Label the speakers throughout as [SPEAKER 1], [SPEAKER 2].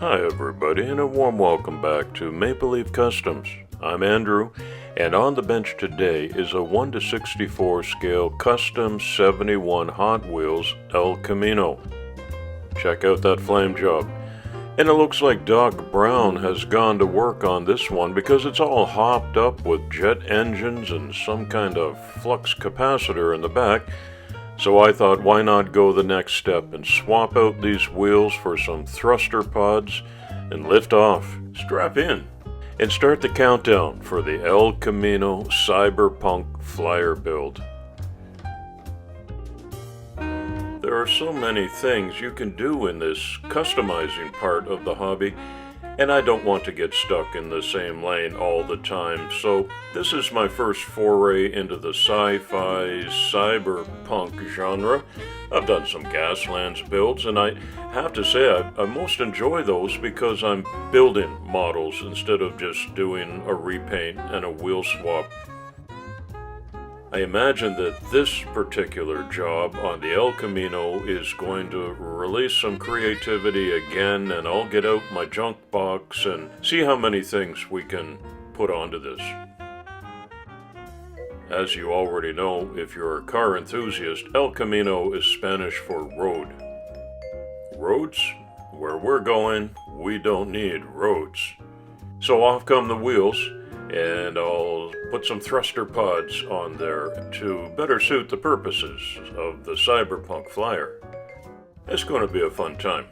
[SPEAKER 1] Hi everybody, and a warm welcome back to Maple Leaf Customs. I'm Andrew, and on the bench today is a 1:64 scale custom 71 Hot Wheels El Camino. Check out that flame job. And it looks like Doc Brown has gone to work on this one because it's all hopped up with jet engines and some kind of flux capacitor in the back. So I thought, why not go the next step and swap out these wheels for some thruster pods and lift off, strap in, and start the countdown for the El Camino Cyberpunk Flyer build. There are so many things you can do in this customizing part of the hobby, and I don't want to get stuck in the same lane all the time, so this is my first foray into the sci-fi cyberpunk genre. I've done some Gaslands builds, and I have to say I most enjoy those because I'm building models instead of just doing a repaint and a wheel swap. I imagine that this particular job on the El Camino is going to release some creativity again, and I'll get out my junk box and see how many things we can put onto this. As you already know, if you're a car enthusiast, El Camino is Spanish for road. Roads? Where we're going, we don't need roads. So off come the wheels, and I'll put some thruster pods on there to better suit the purposes of the Cyberpunk Flyer. It's going to be a fun time.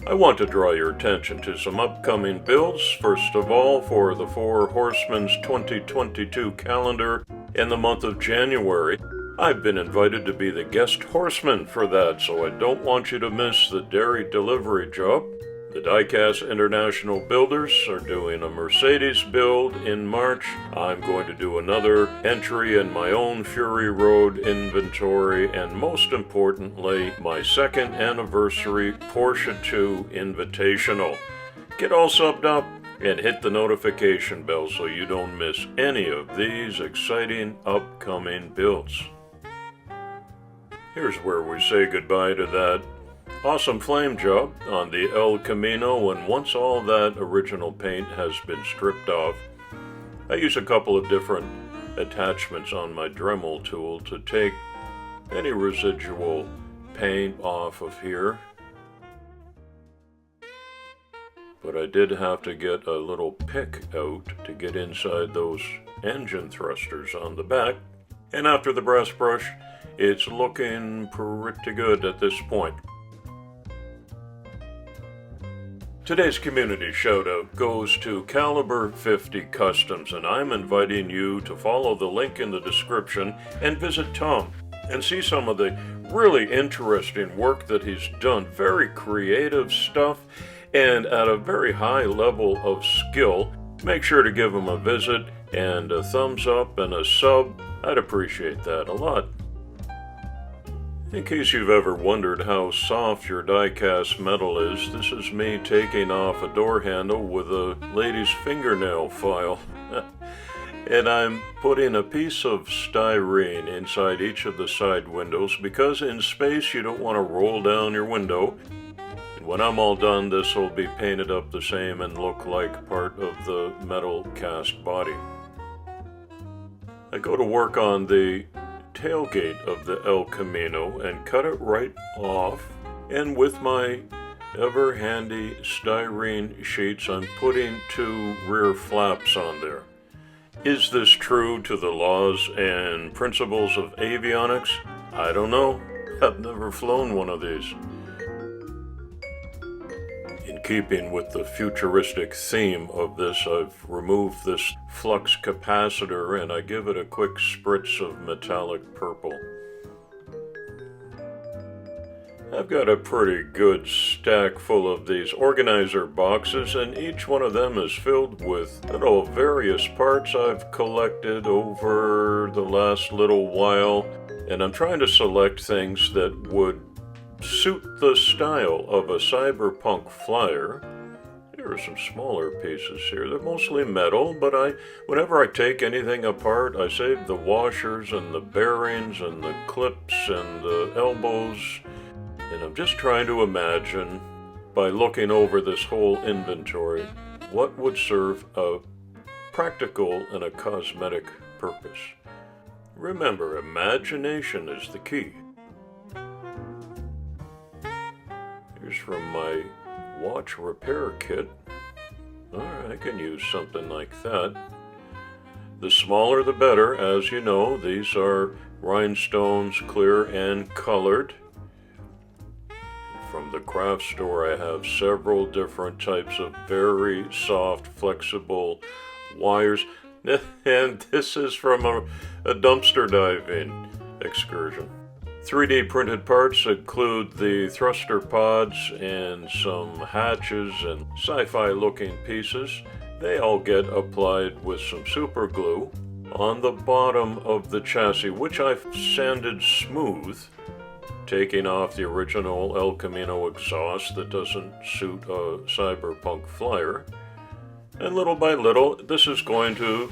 [SPEAKER 1] I want to draw your attention to some upcoming builds. First of all, for the Four Horsemen's 2022 calendar in the month of January, I've been invited to be the guest horseman for that, so I don't want you to miss the dairy delivery job. The Diecast International Builders are doing a Mercedes build in March. I'm going to do another entry in my own Fury Road inventory, and most importantly, my second anniversary Porsche 2 Invitational. Get all subbed up and hit the notification bell so you don't miss any of these exciting upcoming builds. Here's where we say goodbye to that awesome flame job on the El Camino, and once all that original paint has been stripped off, I use a couple of different attachments on my Dremel tool to take any residual paint off of here. But I did have to get a little pick out to get inside those engine thrusters on the back, and after the brass brush, it's looking pretty good at this point. Today's community shoutout goes to Calibre 50 Customs, and I'm inviting you to follow the link in the description and visit Tom and see some of the really interesting work that he's done. Very creative stuff and at a very high level of skill. Make sure to give him a visit and a thumbs up and a sub. I'd appreciate that a lot. In case you've ever wondered how soft your die-cast metal is, this is me taking off a door handle with a lady's fingernail file. And I'm putting a piece of styrene inside each of the side windows because in space you don't want to roll down your window. And when I'm all done, this will be painted up the same and look like part of the metal cast body. I go to work on the tailgate of the El Camino and cut it right off, and with my ever handy styrene sheets I'm putting 2 rear flaps on there. Is this true to the laws and principles of avionics? I don't know. I've never flown one of these. In keeping with the futuristic theme of this, I've removed this flux capacitor and I give it a quick spritz of metallic purple. I've got a pretty good stack full of these organizer boxes, and each one of them is filled with little various parts I've collected over the last little while, and I'm trying to select things that would suit the style of a cyberpunk flyer. Here are some smaller pieces here. They're mostly metal, but whenever I take anything apart, I save the washers and the bearings and the clips and the elbows, and I'm just trying to imagine by looking over this whole inventory, what would serve a practical and a cosmetic purpose. Remember, imagination is the key. Here's from my watch repair kit. I can use something like that. The smaller the better, as you know. These are rhinestones, clear and colored. From the craft store, I have several different types of very soft, flexible wires. And this is from a dumpster diving excursion. 3D printed parts include the thruster pods and some hatches and sci-fi looking pieces. They all get applied with some super glue on the bottom of the chassis, which I've sanded smooth, taking off the original El Camino exhaust that doesn't suit a Cyberpunk Flyer. And little by little, this is going to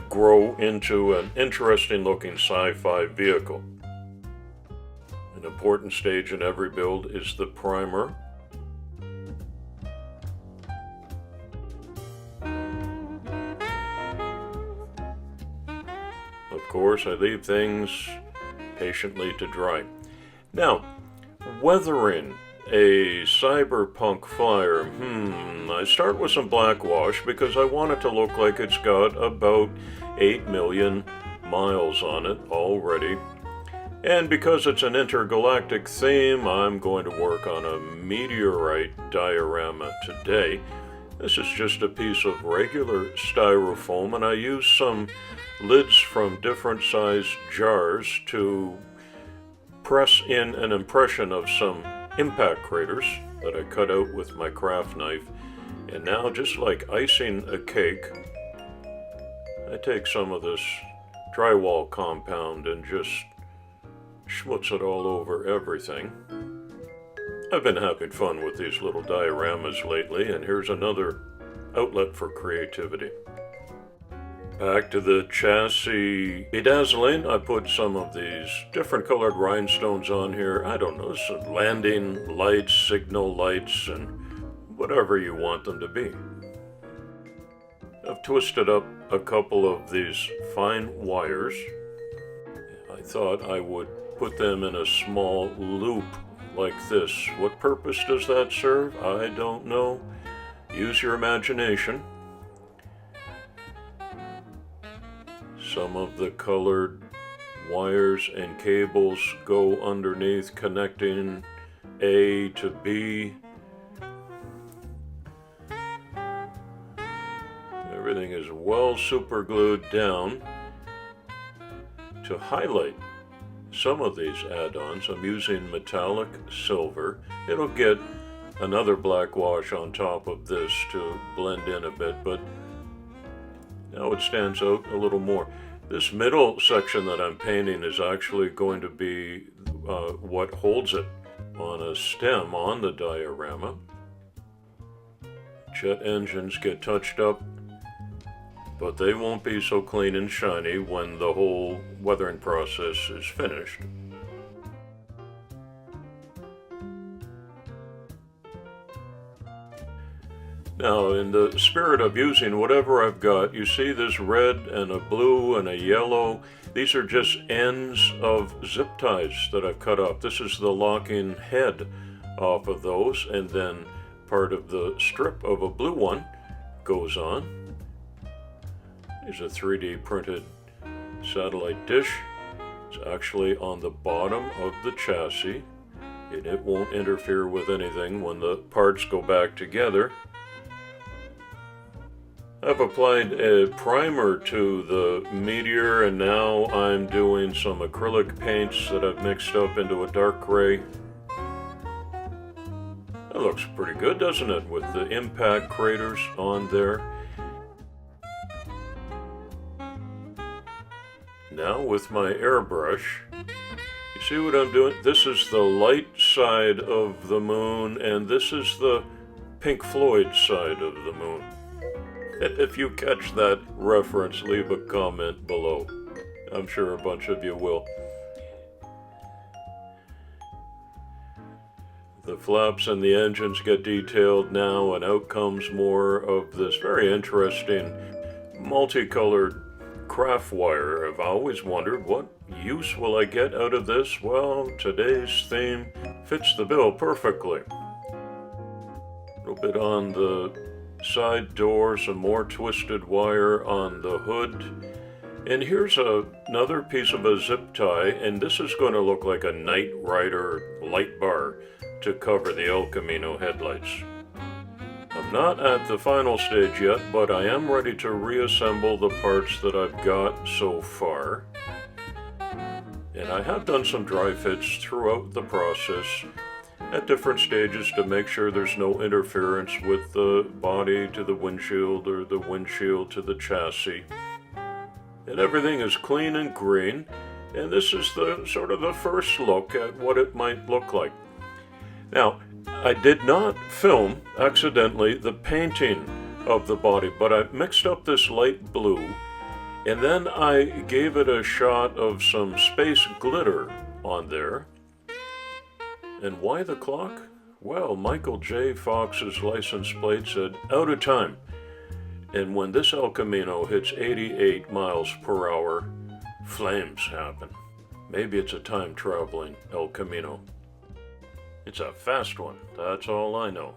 [SPEAKER 1] grow into an interesting looking sci-fi vehicle. An important stage in every build is the primer. Of course, I leave things patiently to dry. Now, weathering a Cyberpunk Flyer. I start with some black wash because I want it to look like it's got about 8 million miles on it already. And because it's an intergalactic theme, I'm going to work on a meteorite diorama today. This is just a piece of regular styrofoam, and I use some lids from different sized jars to press in an impression of some impact craters that I cut out with my craft knife. And now, just like icing a cake, I take some of this drywall compound and just schmutz it all over everything. I've been having fun with these little dioramas lately, and here's another outlet for creativity. Back to the chassis bedazzling, I put some of these different colored rhinestones on here. I don't know, some landing lights, signal lights, and whatever you want them to be. I've twisted up a couple of these fine wires. I thought I would put them in a small loop like this. What purpose does that serve? I don't know. Use your imagination. Some of the colored wires and cables go underneath, connecting A to B. Everything is well super glued down. To highlight some of these add-ons, I'm using metallic silver. It'll get another black wash on top of this to blend in a bit, but now it stands out a little more. This middle section that I'm painting is actually going to be what holds it on a stem on the diorama. Jet engines get touched up, but they won't be so clean and shiny when the whole weathering process is finished. Now, in the spirit of using whatever I've got, you see this red and a blue and a yellow. These are just ends of zip ties that I've cut off. This is the locking head off of those, and then part of the strip of a blue one goes on. Here's a 3D printed satellite dish. It's actually on the bottom of the chassis, and it won't interfere with anything when the parts go back together. I've applied a primer to the meteor, and now I'm doing some acrylic paints that I've mixed up into a dark gray. That looks pretty good, doesn't it, with the impact craters on there. Now with my airbrush, you see what I'm doing? This is the light side of the moon, and this is the Pink Floyd side of the moon. If you catch that reference, leave a comment below. I'm sure a bunch of you will. The flaps and the engines get detailed now, and out comes more of this very interesting multicolored craft wire. I've always wondered, what use will I get out of this? Well, today's theme fits the bill perfectly. A little bit on the side door, some more twisted wire on the hood. And here's another piece of a zip tie, and this is going to look like a Knight Rider light bar to cover the El Camino headlights. I'm not at the final stage yet, but I am ready to reassemble the parts that I've got so far. And I have done some dry fits throughout the process at different stages to make sure there's no interference with the body to the windshield or the windshield to the chassis. And everything is clean and green, and this is the sort of the first look at what it might look like. Now, I did not film, accidentally, the painting of the body, but I mixed up this light blue, and then I gave it a shot of some space glitter on there. And why the clock? Well, Michael J. Fox's license plate said, out of time. And when this El Camino hits 88 miles per hour, flames happen. Maybe it's a time-traveling El Camino. It's a fast one, that's all I know.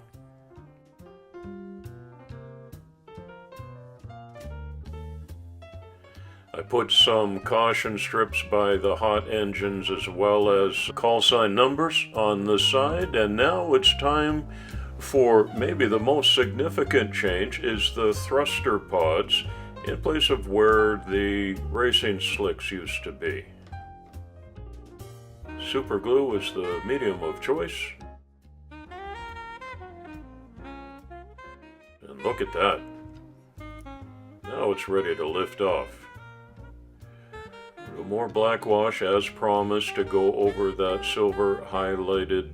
[SPEAKER 1] I put some caution strips by the hot engines as well as call sign numbers on the side, and now it's time for maybe the most significant change is the thruster pods in place of where the racing slicks used to be. Super glue is the medium of choice. And look at that. Now it's ready to lift off. A little more black wash as promised to go over that silver highlighted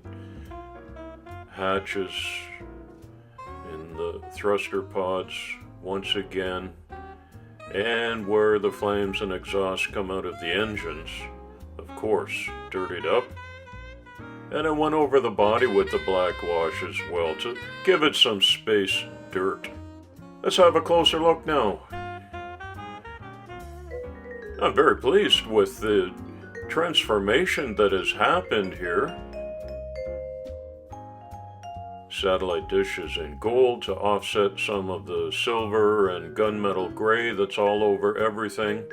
[SPEAKER 1] hatches in the thruster pods once again, and where the flames and exhaust come out of the engines, of course, dirtied up. And I went over the body with the black wash as well to give it some space dirt. Let's have a closer look now. I'm very pleased with the transformation that has happened here. Satellite dishes in gold to offset some of the silver and gunmetal gray that's all over everything.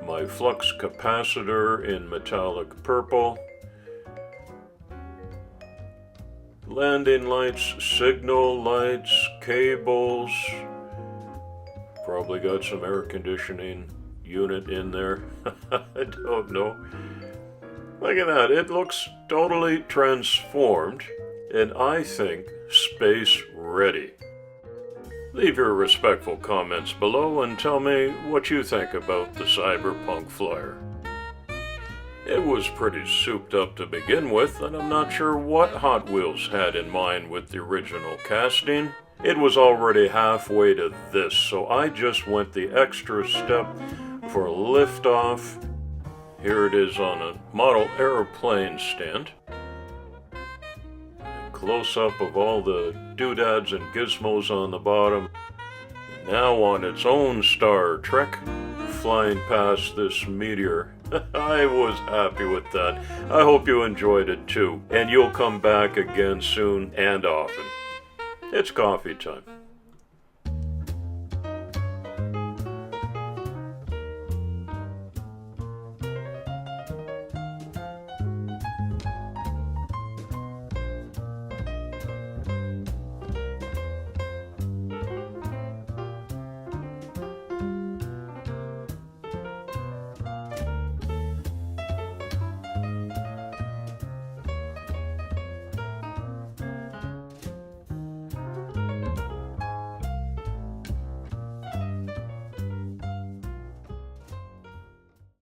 [SPEAKER 1] My flux capacitor in metallic purple. Landing lights, signal lights, cables. Probably got some air conditioning unit in there. I don't know. Look at that. It looks totally transformed, and I think space ready. Leave your respectful comments below and tell me what you think about the Cyberpunk Flyer. It was pretty souped up to begin with, and I'm not sure what Hot Wheels had in mind with the original casting. It was already halfway to this, so I just went the extra step for liftoff. Here it is on a model airplane stand. A close-up of all the doodads and gizmos on the bottom. Now on its own Star Trek, flying past this meteor. I was happy with that. I hope you enjoyed it too, and you'll come back again soon and often. It's coffee time.